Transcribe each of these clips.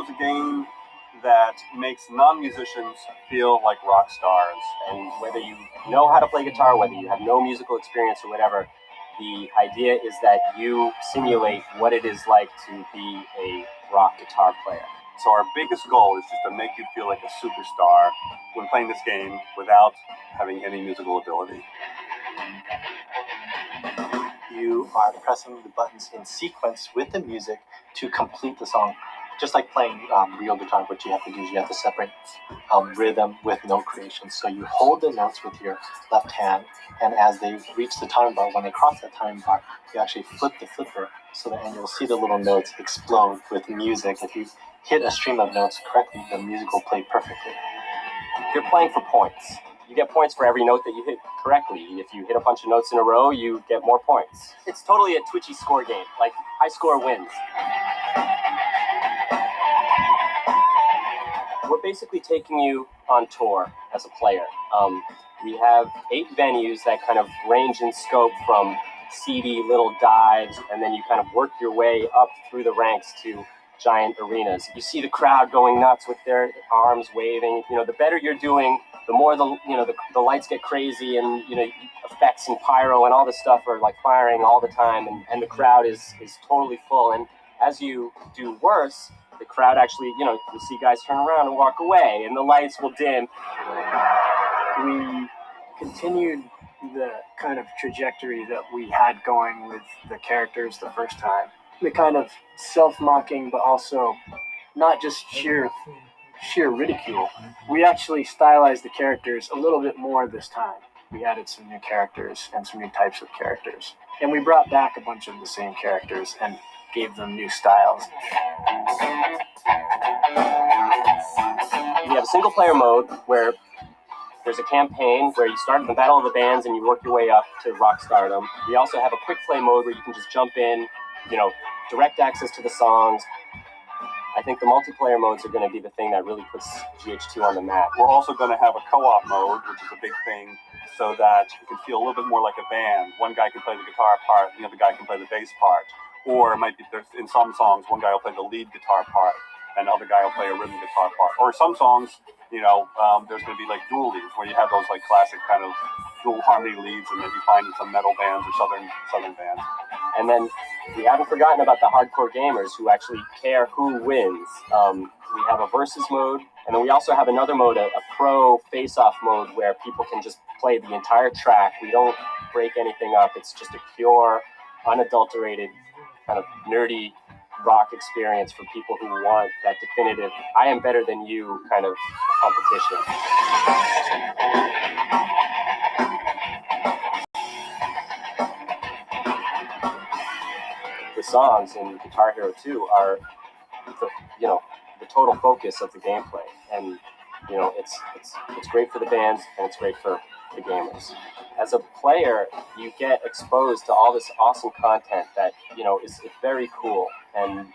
Hero is a game that makes non-musicians feel like rock stars. And whether you know how to play guitar, whether you have no musical experience or whatever, the idea is that you simulate what it is like to be a rock guitar player. So our biggest goal is just to make you feel like a superstar when playing this game without having any musical ability. You are pressing the buttons in sequence with the music to complete the song. Just like playing real guitar, what you have to do is you have to separate rhythm with note creation. So you hold the notes with your left hand, and as they reach the time bar, when they cross that time bar, you actually flip the flipper, and you'll see the little notes explode with music. If you hit a stream of notes correctly, the music will play perfectly. You're playing for points. You get points for every note that you hit correctly. If you hit a bunch of notes in a row, you get more points. It's totally a twitchy score game. Like, high score wins. We're basically taking you on tour as a player. We have 8 venues that kind of range in scope from seedy little dives, and then you kind of work your way up through the ranks to giant arenas. You see the crowd going nuts with their arms waving. You know, the better you're doing, the more the lights get crazy, and effects and pyro and all this stuff are like firing all the time, and the crowd is totally full. And as you do worse, the crowd actually, you'll see guys turn around and walk away, and the lights will dim. We continued the kind of trajectory that we had going with the characters the first time. The kind of self-mocking, but also not just sheer ridicule. We actually stylized the characters a little bit more this time. We added some new characters and some new types of characters. And we brought back a bunch of the same characters and gave them new styles. We have a single-player mode where there's a campaign where you start in the Battle of the Bands and you work your way up to rock stardom. We also have a quick play mode where you can just jump in, direct access to the songs. I think the multiplayer modes are going to be the thing that really puts GH2 on the map. We're also going to have a co-op mode, which is a big thing, so that you can feel a little bit more like a band. One guy can play the guitar part, the other guy can play the bass part. Or it might be, in some songs, one guy will play the lead guitar part, and the other guy will play a rhythm guitar part. Or some songs, there's going to be like dual leads, where you have those like classic kind of dual harmony leads, and that you find in some metal bands or southern bands. And then we haven't forgotten about the hardcore gamers who actually care who wins. We have a versus mode, and then we also have another mode, a pro face-off mode, where people can just play the entire track. We don't break anything up. It's just a pure, unadulterated, kind of nerdy rock experience for people who want that definitive, I am better than you kind of competition. The songs in Guitar Hero 2 are the total focus of the gameplay, and it's great for the bands and it's great for the gamers. As a player, you get exposed to all this awesome content that is very cool, and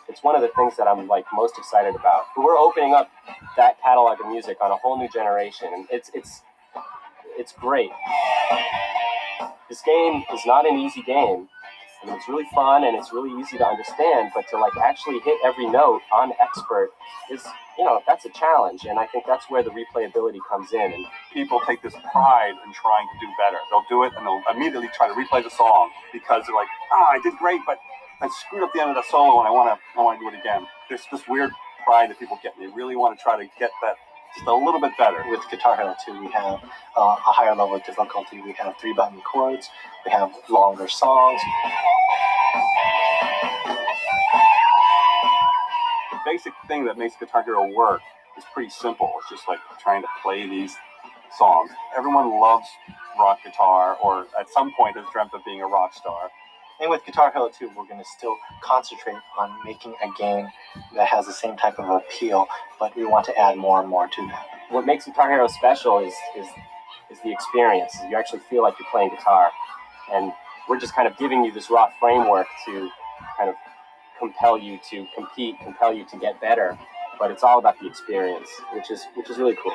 it's one of the things that I'm like most excited about. We're opening up that catalog of music on a whole new generation, and it's great. This game is not an easy game. I mean, it's really fun and it's really easy to understand, but to actually hit every note on expert is, that's a challenge, and I think that's where the replayability comes in. And people take this pride in trying to do better. They'll do it and they'll immediately try to replay the song because they're like, I did great, but I screwed up the end of the solo and I want to do it again. There's this weird pride that people get, and they really want to try to get that just a little bit better. With Guitar Hero 2, we have a higher level of difficulty. We have 3-button chords. We have longer songs. The basic thing that makes Guitar Hero work is pretty simple. It's just like trying to play these songs. Everyone loves rock guitar, or at some point has dreamt of being a rock star. And with Guitar Hero 2, we're going to still concentrate on making a game that has the same type of appeal, but we want to add more and more to that. What makes Guitar Hero special is the experience. You actually feel like you're playing guitar, and we're just kind of giving you this raw framework to kind of compel you to compete, compel you to get better. But it's all about the experience, which is really cool.